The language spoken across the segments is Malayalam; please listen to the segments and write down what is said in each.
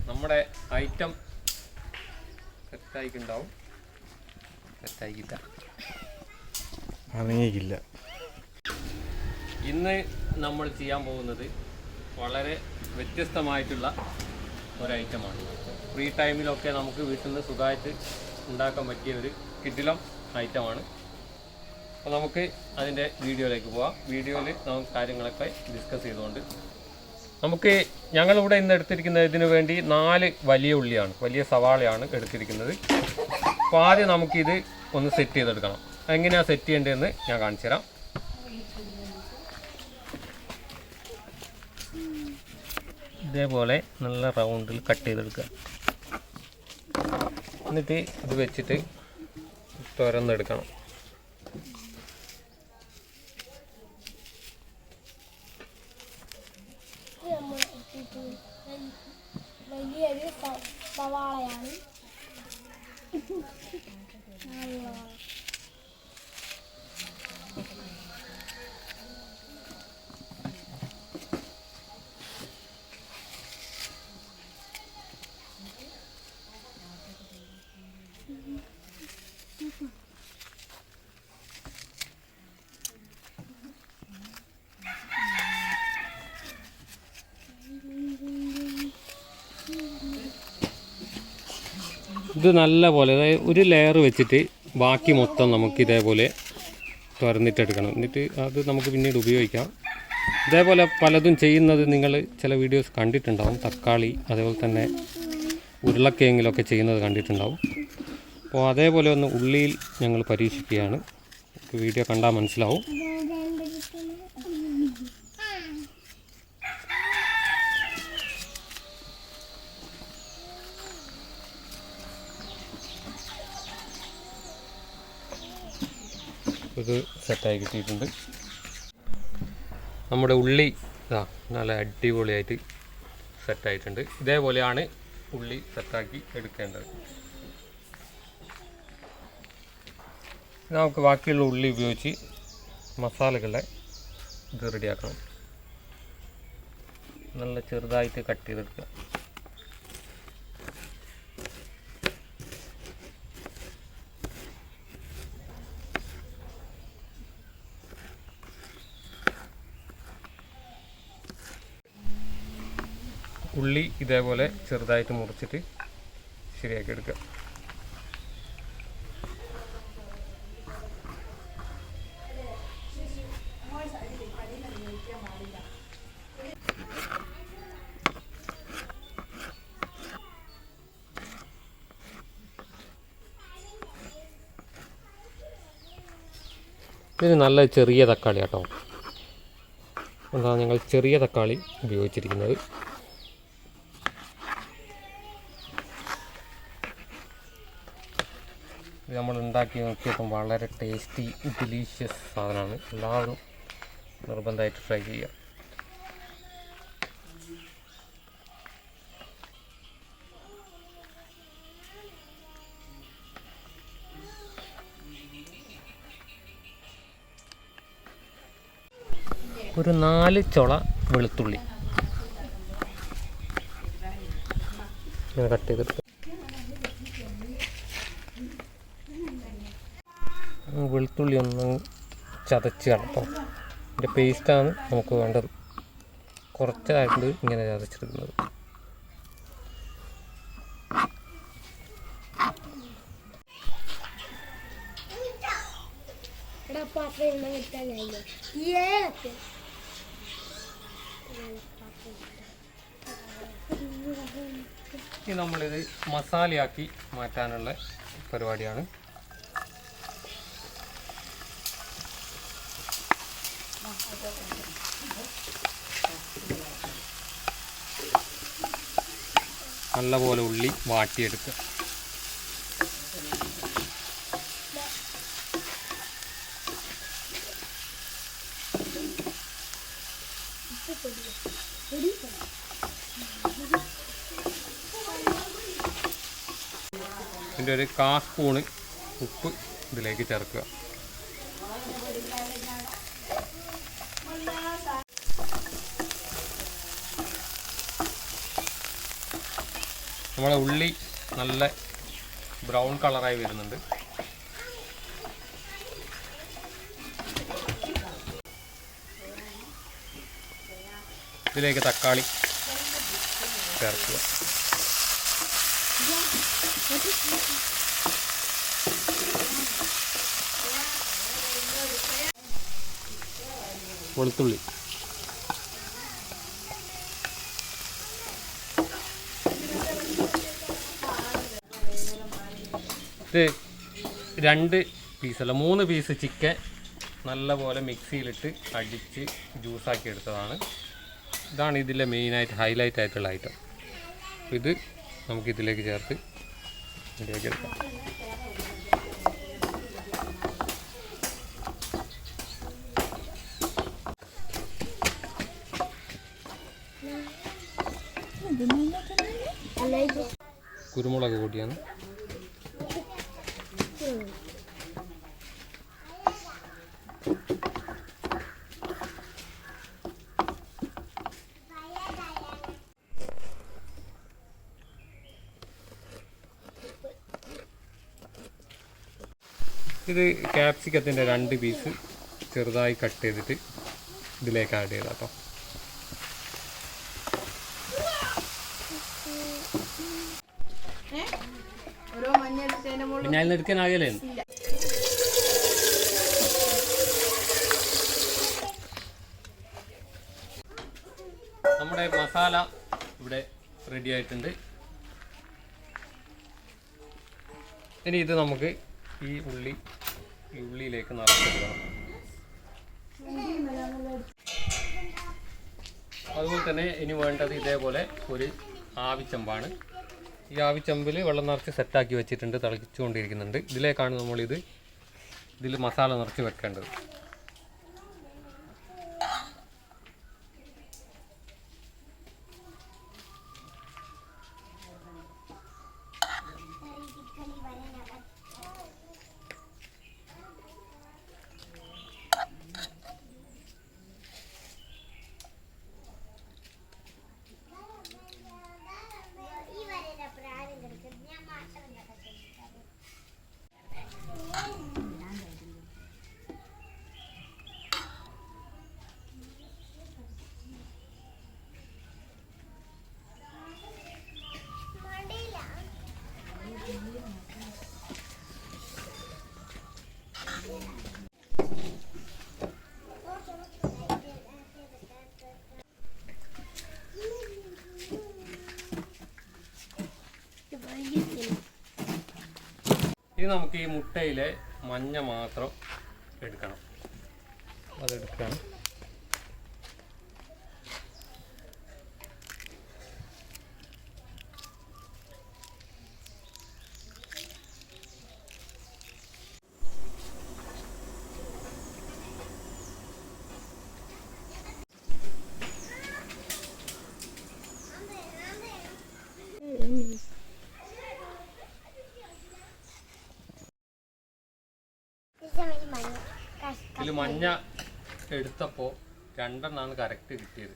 നമ്മുടെ ഐറ്റം സെറ്റായിക്കുണ്ടാവും. അറിയില്ല. ഇന്ന് നമ്മൾ ചെയ്യാൻ പോകുന്നത് വളരെ വ്യത്യസ്തമായിട്ടുള്ള ഒരു ഐറ്റമാണ്. ഫ്രീ ടൈമിലൊക്കെ നമുക്ക് വീട്ടിൽ നിന്ന് സുഖമായിട്ട് ഉണ്ടാക്കാൻ പറ്റിയ ഒരു കിടിലം ഐറ്റമാണ്. അപ്പോൾ നമുക്ക് അതിൻ്റെ വീഡിയോയിലേക്ക് പോവാം. വീഡിയോയിൽ നമുക്ക് കാര്യങ്ങളൊക്കെ ഡിസ്കസ് ചെയ്തുകൊണ്ട് ഞങ്ങളിവിടെ ഇന്ന് എടുത്തിരിക്കുന്നത് ഇതിനു വേണ്ടി 4 വലിയ ഉള്ളിയാണ്, വലിയ സവാളയാണ് എടുത്തിരിക്കുന്നത്. അപ്പോൾ ആദ്യം നമുക്കിത് ഒന്ന് സെറ്റ് ചെയ്തെടുക്കണം. എങ്ങനെയാണ് സെറ്റ് ചെയ്യേണ്ടതെന്ന് ഞാൻ കാണിച്ചു തരാം. ഇതേപോലെ നല്ല റൗണ്ടിൽ കട്ട് ചെയ്തെടുക്കുക. എന്നിട്ട് ഇത് വെച്ചിട്ട് തുരന്നെടുക്കണം. വലിയൊരു സവാളയാണ്. ഇത് നല്ല പോലെ, അതായത് ഒരു ലെയർ വെച്ചിട്ട് ബാക്കി മൊത്തം നമുക്ക് ഇതേപോലെ തുറന്നിട്ടെടുക്കണം. എന്നിട്ട് അത് നമുക്ക് പിന്നീട് ഉപയോഗിക്കാം. ഇതേപോലെ പലതും ചെയ്യുന്നത് നിങ്ങൾ ചില വീഡിയോസ് കണ്ടിട്ടുണ്ടാവും. തക്കാളി അതേപോലെ തന്നെ ഉരുളക്കിഴങ്ങിലൊക്കെ ചെയ്യുന്നത് കണ്ടിട്ടുണ്ടാവും. അപ്പോൾ അതേപോലെ ഒന്ന് ഉള്ളിയിൽ ഞങ്ങൾ പരീക്ഷിക്കുകയാണ്. വീഡിയോ കണ്ടാൽ മനസ്സിലാവും. ഇത് സെറ്റായി കിട്ടിയിട്ടുണ്ട്. നമ്മുടെ ഉള്ളി നല്ല അടിപൊളിയായിട്ട് സെറ്റായിട്ടുണ്ട്. ഇതേപോലെയാണ് ഉള്ളി സെറ്റാക്കി എടുക്കേണ്ടത്. നമുക്ക് ബാക്കിയുള്ള ഉള്ളി ഉപയോഗിച്ച് മസാലകളെ ഇത് റെഡിയാക്കണം. നല്ല ചെറുതായിട്ട് കട്ട് ചെയ്തെടുക്കുക. ഉള്ളി ഇതേപോലെ ചെറുതായിട്ട് മുറിച്ചിട്ട് ശരിയാക്കി എടുക്കുക. ഇത് നല്ല ചെറിയ തക്കാളി കേട്ടോ. എന്താണ് ഞങ്ങൾ ചെറിയ തക്കാളി ഉപയോഗിച്ചിരിക്കുന്നത്. ഇത് നമ്മൾ ഉണ്ടാക്കി നോക്കിയപ്പം വളരെ ടേസ്റ്റി ഡെലീഷ്യസ് സാധനമാണ്. എല്ലാവരും നിർബന്ധമായിട്ട് ട്രൈ ചെയ്യുക. ഒരു 4 ചുള വെളുത്തുള്ളി കട്ട് ചെയ്തിട്ട് വെളുത്തുള്ളി ഒന്ന് ചതച്ച് കളപ്പം. ഇതിൻ്റെ പേസ്റ്റാണ് നമുക്ക് വേണ്ടത്. കുറച്ചായിട്ട് ഇങ്ങനെ ചതച്ചെടുക്കുന്നത്. ഇനി നമ്മളിത് മസാലയാക്കി മാറ്റാനുള്ള പരിപാടിയാണ്. നല്ലപോലെ ഉള്ളി വാട്ടിയെടുക്കുക. ഇതിൻ്റെ ഒരു 1/4 സ്പൂണ് ഉപ്പ് ഇതിലേക്ക് ചേർക്കുക. നമ്മളെ ഉള്ളി നല്ല ബ്രൗൺ കളറായി വരുന്നുണ്ട്. ഇതിലേക്ക് തക്കാളി ചേർക്കുക. വെളുത്തുള്ളി, ഇത് 2 പീസല്ല 3 പീസ് ചിക്കൻ നല്ലപോലെ മിക്സിയിലിട്ട് അടിച്ച് ജ്യൂസാക്കി എടുത്തതാണ്. ഇതാണ് ഇതിലെ മെയിനായിട്ട് ഹൈലൈറ്റ് ആയിട്ടുള്ള ഐറ്റം. ഇത് നമുക്കിതിലേക്ക് ചേർത്ത് റെഡിയാക്കി എടുക്കാം. കുരുമുളക് കൂട്ടിയാണ്. ഇത് ക്യാപ്സിക്കത്തിൻ്റെ 2 പീസ് ചെറുതായി കട്ട് ചെയ്തിട്ട് ഇതിലേക്ക് ആഡ് ചെയ്താൽ കേട്ടോ. ഞാൻ എടുക്കാനാകല്ലേ. നമ്മുടെ മസാല ഇവിടെ റെഡി ആയിട്ടുണ്ട്. ഇനി ഇത് നമുക്ക് ഈ ഉള്ളിയിലേക്ക് നിറച്ചെടുക്കണം. അതുപോലെ തന്നെ ഇനി വേണ്ടത് ഇതേപോലെ ഒരു ആവിച്ചമ്പാണ്. ഈ ആവിച്ചമ്പിൽ വെള്ളം നിറച്ച് സെറ്റാക്കി വെച്ചിട്ടുണ്ട്, തിളച്ചുകൊണ്ടിരിക്കുന്നുണ്ട്. ഇതിലേക്കാണ് ഇതിൽ മസാല നിറച്ച് വെക്കേണ്ടത്. ഇനി നമുക്ക് ഈ മുട്ടയിലെ മഞ്ഞ മാത്രം എടുക്കണം. അതെടുക്കണം. ഇതിൽ മഞ്ഞ എടുത്തപ്പോൾ 2 എണ്ണമാണ് കറക്റ്റ് കിട്ടിയത്.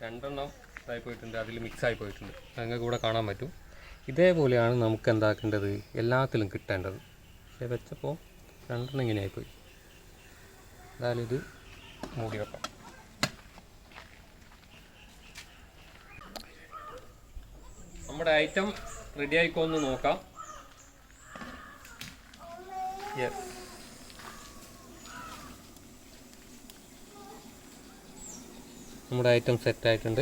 2 എണ്ണം ഇതായി പോയിട്ടുണ്ട്, അതിൽ മിക്സായി പോയിട്ടുണ്ട്. നിങ്ങൾക്ക് ഇവിടെ കാണാൻ പറ്റും. ഇതേപോലെയാണ് നമുക്ക് എന്താക്കേണ്ടത്, എല്ലാത്തിലും കിട്ടേണ്ടത്. പക്ഷേ വെച്ചപ്പോൾ 2 എണ്ണം ഇങ്ങനെ ആയിപ്പോയി. എന്തായാലും ഇത് മൂടി വെക്കാം. നമ്മുടെ ഐറ്റം റെഡി ആയിക്കോന്ന് നോക്കാം. യെസ്, നമ്മുടെ ഐറ്റം സെറ്റ് ആയിട്ടുണ്ട്.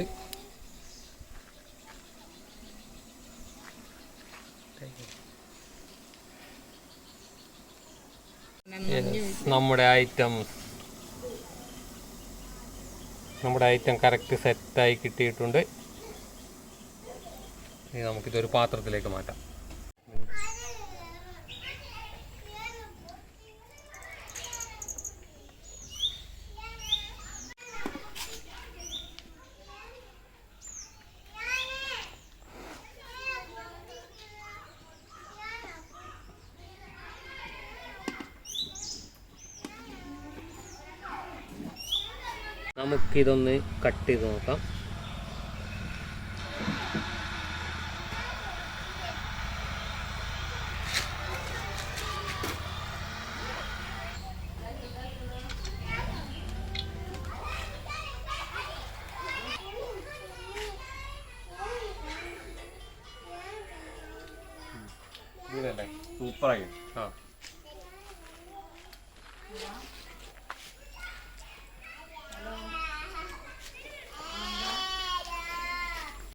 നമ്മുടെ ഐറ്റം കറക്റ്റ് സെറ്റായി കിട്ടിയിട്ടുണ്ട്. ഇനി നമുക്കിതൊരു പാത്രത്തിലേക്ക് മാറ്റാം. നമുക്കിതൊന്ന് കട്ട് ചെയ്ത് നോക്കാം. സൂപ്പറായി. ആ